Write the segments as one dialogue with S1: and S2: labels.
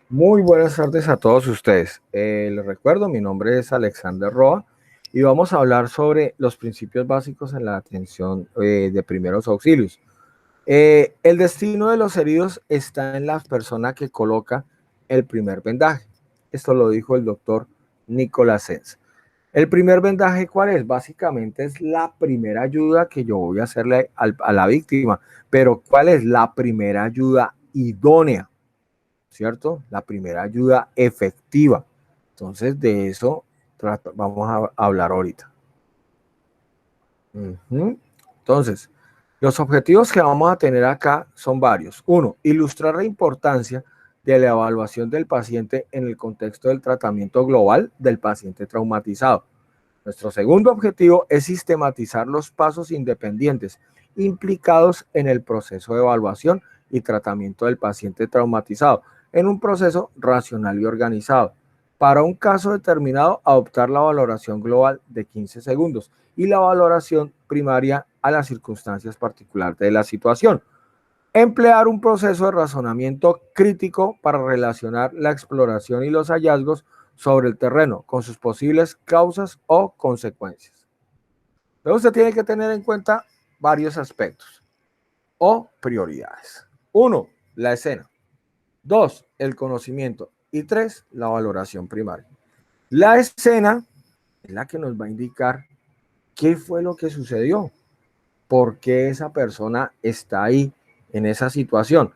S1: Muy buenas tardes a todos ustedes. Les recuerdo, mi nombre es Alexander Roa y vamos a hablar sobre los principios básicos en la atención de primeros auxilios. El destino de los heridos está en la persona que coloca el primer vendaje. Esto lo dijo el doctor Nicolás Sens. El primer vendaje, ¿cuál es? Básicamente es la primera ayuda que yo voy a hacerle a la víctima, pero ¿cuál es la primera ayuda idónea? ¿Cierto? La primera ayuda efectiva. Entonces, de eso vamos a hablar ahorita. Entonces, los objetivos que vamos a tener acá son varios. Uno, ilustrar la importancia de la evaluación del paciente en el contexto del tratamiento global del paciente traumatizado. Nuestro segundo objetivo es sistematizar los pasos independientes implicados en el proceso de evaluación y tratamiento del paciente traumatizado, en un proceso racional y organizado. Para un caso determinado, adoptar la valoración global de 15 segundos y la valoración primaria a las circunstancias particulares de la situación. Emplear un proceso de razonamiento crítico para relacionar la exploración y los hallazgos sobre el terreno con sus posibles causas o consecuencias. Pero usted tiene que tener en cuenta varios aspectos o prioridades. Uno, la escena. Dos, el conocimiento. Y tres, la valoración primaria. La escena es la que nos va a indicar qué fue lo que sucedió, por qué esa persona está ahí en esa situación.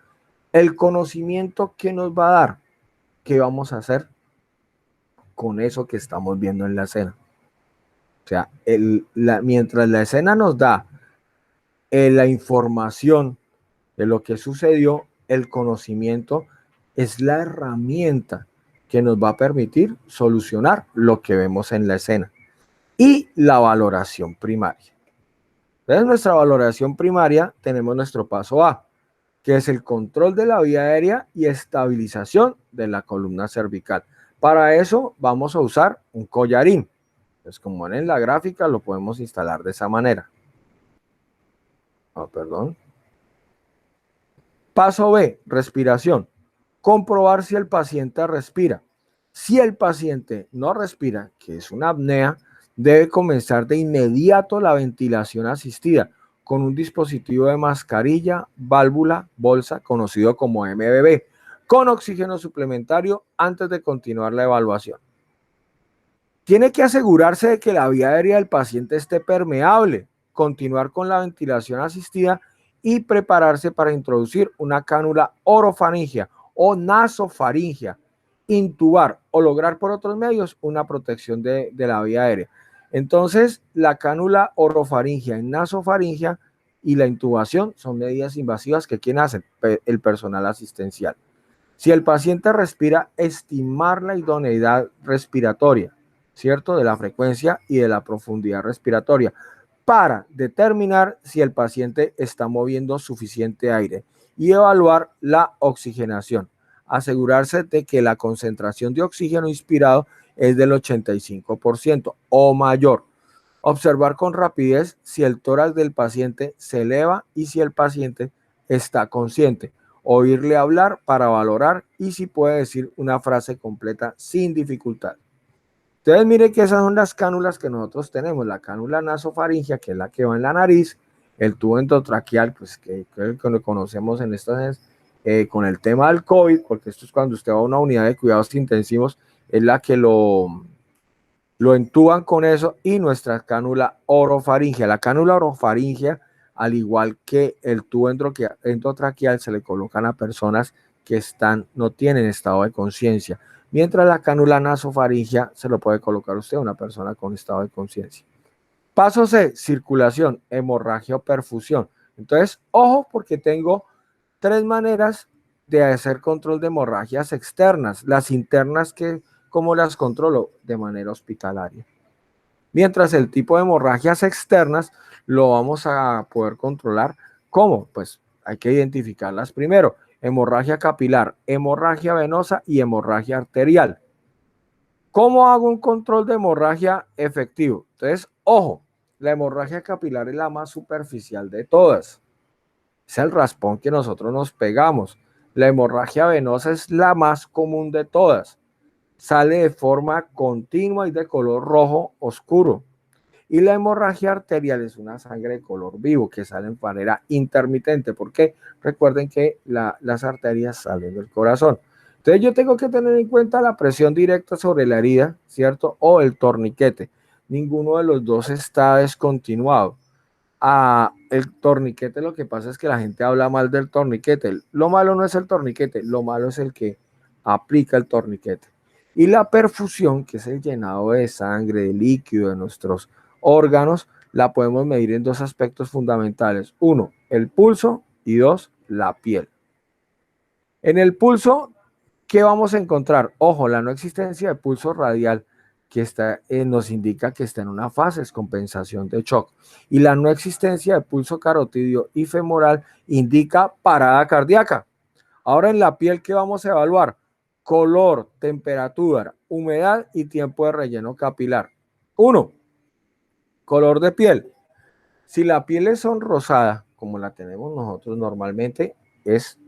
S1: El conocimiento que nos va a dar, qué vamos a hacer con eso que estamos viendo en la escena. O sea, mientras la escena nos da la información de lo que sucedió, el conocimiento es la herramienta que nos va a permitir solucionar lo que vemos en la escena. Y la valoración primaria. Entonces, nuestra valoración primaria, tenemos nuestro paso A, que es el control de la vía aérea y estabilización de la columna cervical. Para eso vamos a usar un collarín. Pues como ven en la gráfica, lo podemos instalar de esa manera. Perdón. Paso B, respiración. Comprobar si el paciente respira. Si el paciente no respira, que es una apnea, debe comenzar de inmediato la ventilación asistida con un dispositivo de mascarilla, válvula, bolsa, conocido como MBB, con oxígeno suplementario antes de continuar la evaluación. Tiene que asegurarse de que la vía aérea del paciente esté permeable, continuar con la ventilación asistida y prepararse para introducir una cánula orofaringia o nasofaringia, intubar o lograr por otros medios una protección de la vía aérea. Entonces, la cánula orofaringia y nasofaringia y la intubación son medidas invasivas que ¿quién hace? El personal asistencial. Si el paciente respira, estimar la idoneidad respiratoria, ¿cierto? De la frecuencia y de la profundidad respiratoria para determinar si el paciente está moviendo suficiente aire y evaluar la oxigenación. Asegurarse de que la concentración de oxígeno inspirado es del 85% o mayor. Observar con rapidez si el tórax del paciente se eleva y si el paciente está consciente. Oírle hablar para valorar y si puede decir una frase completa sin dificultad. Entonces, mire que esas son las cánulas que nosotros tenemos. La cánula nasofaringia, que es la que va en la nariz, el tubo endotraqueal, pues que lo conocemos en estas, con el tema del COVID, porque esto es cuando usted va a una unidad de cuidados intensivos, es la que lo entuban con eso, y nuestra cánula orofaringia. La cánula orofaringia, al igual que el tubo endotraqueal, se le colocan a personas que no tienen estado de conciencia, mientras la cánula nasofaringia se lo puede colocar usted a una persona con estado de conciencia. Paso C, circulación, hemorragia o perfusión. Entonces, ojo, porque tengo tres maneras de hacer control de hemorragias externas. Las internas, ¿cómo las controlo? De manera hospitalaria. Mientras el tipo de hemorragias externas lo vamos a poder controlar. ¿Cómo? Pues hay que identificarlas primero. Hemorragia capilar, hemorragia venosa y hemorragia arterial. ¿Cómo hago un control de hemorragia efectivo? Entonces, ojo, la hemorragia capilar es la más superficial de todas. Es el raspón que nosotros nos pegamos. La hemorragia venosa es la más común de todas. Sale de forma continua y de color rojo oscuro. Y la hemorragia arterial es una sangre de color vivo que sale en manera intermitente. ¿Por qué? Recuerden que las arterias salen del corazón. Entonces yo tengo que tener en cuenta la presión directa sobre la herida, ¿cierto? O el torniquete. Ninguno de los dos está descontinuado. El torniquete, lo que pasa es que la gente habla mal del torniquete. Lo malo no es el torniquete, lo malo es el que aplica el torniquete. Y la perfusión, que es el llenado de sangre, de líquido de nuestros órganos, la podemos medir en dos aspectos fundamentales. Uno, el pulso, y dos, la piel. En el pulso, ¿qué vamos a encontrar? Ojo, la no existencia de pulso radial que nos indica que está en una fase de compensación de shock. Y la no existencia de pulso carotidio y femoral indica parada cardíaca. Ahora en la piel, ¿qué vamos a evaluar? Color, temperatura, humedad y tiempo de relleno capilar. 1. Color de piel. Si la piel es sonrosada, como la tenemos nosotros normalmente,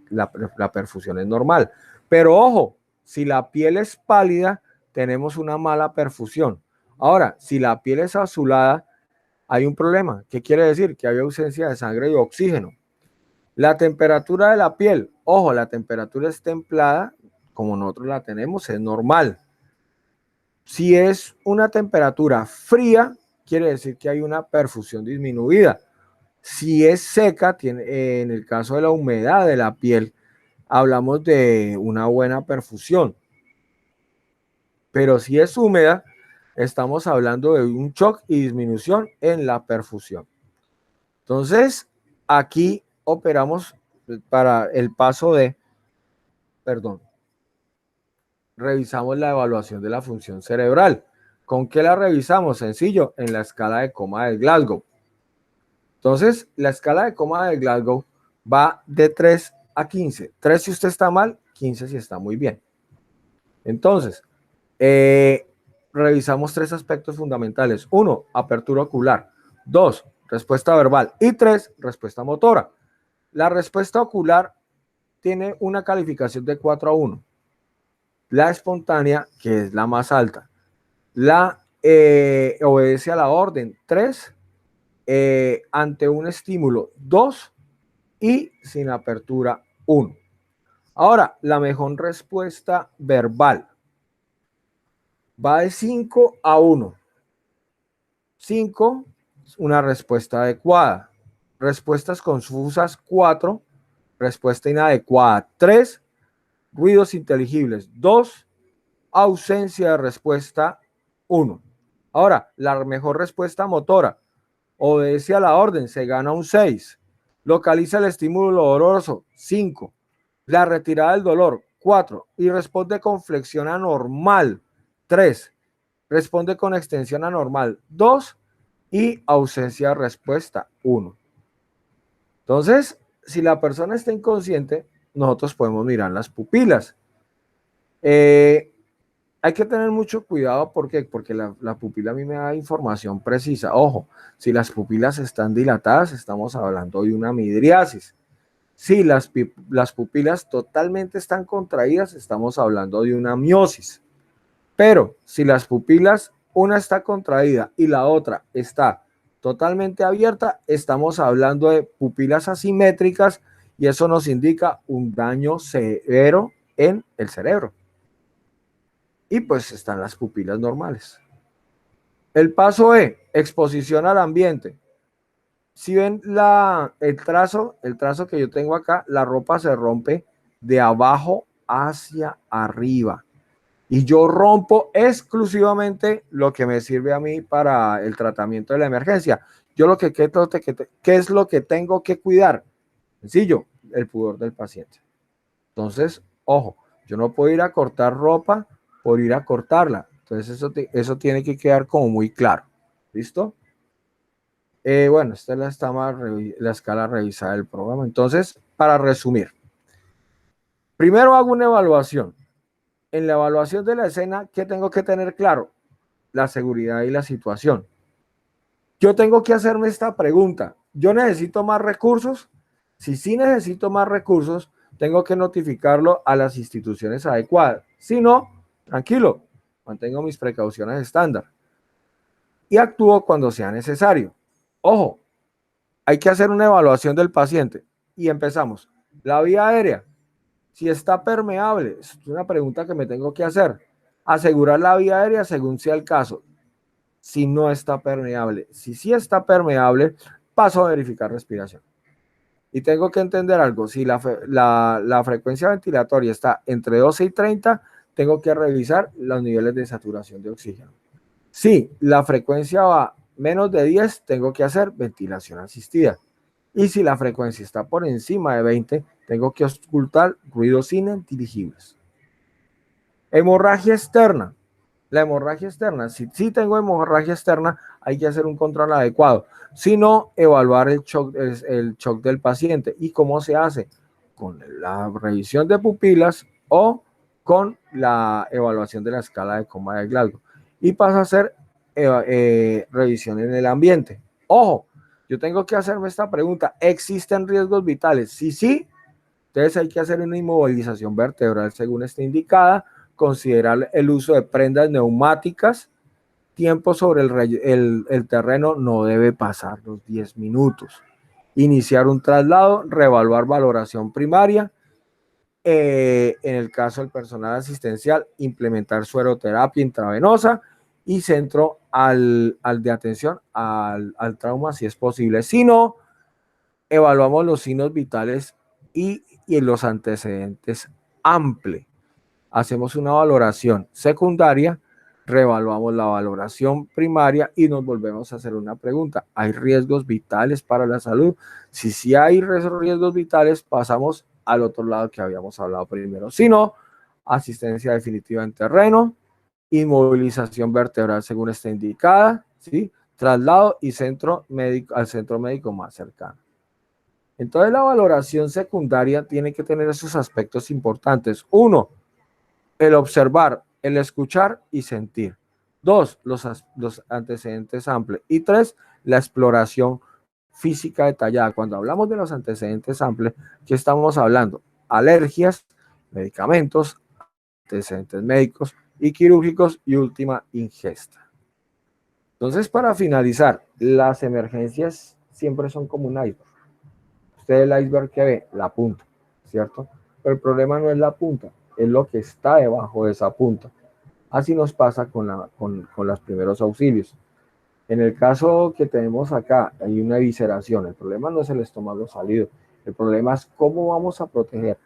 S1: la perfusión es normal. Pero ojo, si la piel es pálida, tenemos una mala perfusión. Ahora, si la piel es azulada, hay un problema. ¿Qué quiere decir? Que hay ausencia de sangre y oxígeno. La temperatura de la piel, ojo, la temperatura es templada, como nosotros la tenemos, es normal. Si es una temperatura fría, quiere decir que hay una perfusión disminuida. Si es seca, en el caso de la humedad de la piel, hablamos de una buena perfusión. Pero si es húmeda, estamos hablando de un shock y disminución en la perfusión. Entonces, aquí operamos para el paso de, revisamos la evaluación de la función cerebral. ¿Con qué la revisamos? Sencillo, en la escala de coma de Glasgow. Entonces, la escala de coma de Glasgow va de 3 a 15. 3 si usted está mal, 15 si está muy bien. Entonces, revisamos tres aspectos fundamentales. 1, apertura ocular. 2, respuesta verbal. Y 3, respuesta motora. La respuesta ocular tiene una calificación de 4 a 1. La espontánea, que es la más alta, obedece a la orden 3, ante un estímulo 2 y sin apertura 1. Ahora, la mejor respuesta verbal va de 5 a 1. 5, una respuesta adecuada. Respuestas confusas 4, respuesta inadecuada 3, ruidos inteligibles 2, ausencia de respuesta 1. Ahora, la mejor respuesta motora, obedece a la orden, se gana un 6. Localiza el estímulo doloroso 5. La retirada del dolor 4. Y responde con flexión anormal 3. Responde con extensión anormal 2. Y ausencia de respuesta 1. Entonces, si la persona está inconsciente, nosotros podemos mirar las pupilas. Hay que tener mucho cuidado, ¿por qué? Porque la pupila a mí me da información precisa. Ojo, si las pupilas están dilatadas, estamos hablando de una midriasis. Si las pupilas totalmente están contraídas, estamos hablando de una miosis. Pero si las pupilas, una está contraída y la otra está totalmente abierta, estamos hablando de pupilas asimétricas y eso nos indica un daño severo en el cerebro. Y pues están las pupilas normales. El paso E, exposición al ambiente. Si ven el trazo que yo tengo acá, la ropa se rompe de abajo hacia arriba. Y yo rompo exclusivamente lo que me sirve a mí para el tratamiento de la emergencia. Yo ¿qué es lo que tengo que cuidar? Sencillo, el pudor del paciente. Entonces, ojo, yo no puedo ir a cortar ropa por ir a cortarla. Entonces, eso tiene que quedar como muy claro. ¿Listo? Bueno, esta es la escala revisada del programa. Entonces, para resumir, primero hago una evaluación. En la evaluación de la escena, ¿qué tengo que tener claro? La seguridad y la situación. Yo tengo que hacerme esta pregunta. ¿Yo necesito más recursos? Si sí necesito más recursos, tengo que notificarlo a las instituciones adecuadas. Si no, tranquilo, mantengo mis precauciones estándar y actúo cuando sea necesario. Ojo, hay que hacer una evaluación del paciente y empezamos. La vía aérea, si está permeable, es una pregunta que me tengo que hacer. Asegurar la vía aérea según sea el caso. Si no está permeable, si sí está permeable, paso a verificar respiración. Y tengo que entender algo, si la frecuencia ventilatoria está entre 12 y 30, tengo que revisar los niveles de saturación de oxígeno. Si la frecuencia va menos de 10, tengo que hacer ventilación asistida. Y si la frecuencia está por encima de 20, tengo que ocultar ruidos ininteligibles. Hemorragia externa. La hemorragia externa, si tengo hemorragia externa, hay que hacer un control adecuado. Si no, evaluar el shock del paciente. ¿Y cómo se hace? Con la revisión de pupilas o con la evaluación de la escala de coma de Glasgow. Y pasa a hacer revisión en el ambiente. Ojo, yo tengo que hacerme esta pregunta. ¿Existen riesgos vitales? Sí. Entonces hay que hacer una inmovilización vertebral según esté indicada, considerar el uso de prendas neumáticas, tiempo sobre el terreno no debe pasar los 10 minutos. Iniciar un traslado, reevaluar valoración primaria. En el caso del personal asistencial, implementar sueroterapia intravenosa y centro de atención al trauma si es posible. Si no, evaluamos los signos vitales y los antecedentes amplios. Hacemos una valoración secundaria, reevaluamos la valoración primaria y nos volvemos a hacer una pregunta. ¿Hay riesgos vitales para la salud? Si sí hay riesgos vitales, pasamos al otro lado que habíamos hablado primero. Si no, asistencia definitiva en terreno, inmovilización vertebral según esté indicada, ¿sí? Traslado y centro médico, al centro médico más cercano. Entonces la valoración secundaria tiene que tener esos aspectos importantes. 1, el observar, el escuchar y sentir. 2, los antecedentes amplios. Y 3, la exploración física detallada. Cuando hablamos de los antecedentes amplios, ¿qué estamos hablando? Alergias, medicamentos, antecedentes médicos y quirúrgicos y última ingesta. Entonces, para finalizar, las emergencias siempre son como un iceberg. Usted el iceberg que ve, la punta, ¿cierto? Pero el problema no es la punta, es lo que está debajo de esa punta. Así nos pasa con los primeros auxilios. En el caso que tenemos acá, hay una evisceración. El problema no es el estómago salido. El problema es cómo vamos a proteger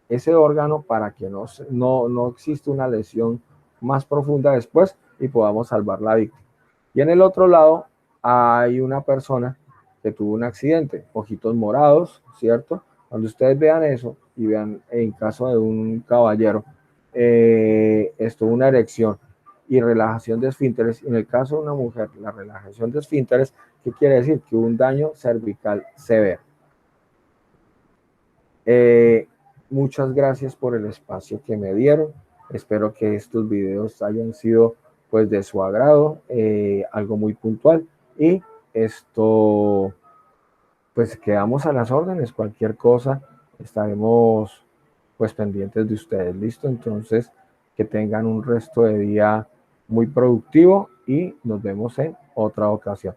S1: ese órgano para que no exista una lesión más profunda después y podamos salvar la víctima. Y en el otro lado hay una persona que tuvo un accidente, ojitos morados, ¿cierto? Cuando ustedes vean eso y vean en caso de un caballero, esto una erección y relajación de esfínteres. En el caso de una mujer, la relajación de esfínteres, ¿qué quiere decir? Que hubo un daño cervical severo. Muchas gracias por el espacio que me dieron. Espero que estos videos hayan sido pues de su agrado, algo muy puntual. Y esto, pues quedamos a las órdenes. Cualquier cosa, estaremos pues pendientes de ustedes. ¿Listo? Entonces, que tengan un resto de día muy productivo y nos vemos en otra ocasión.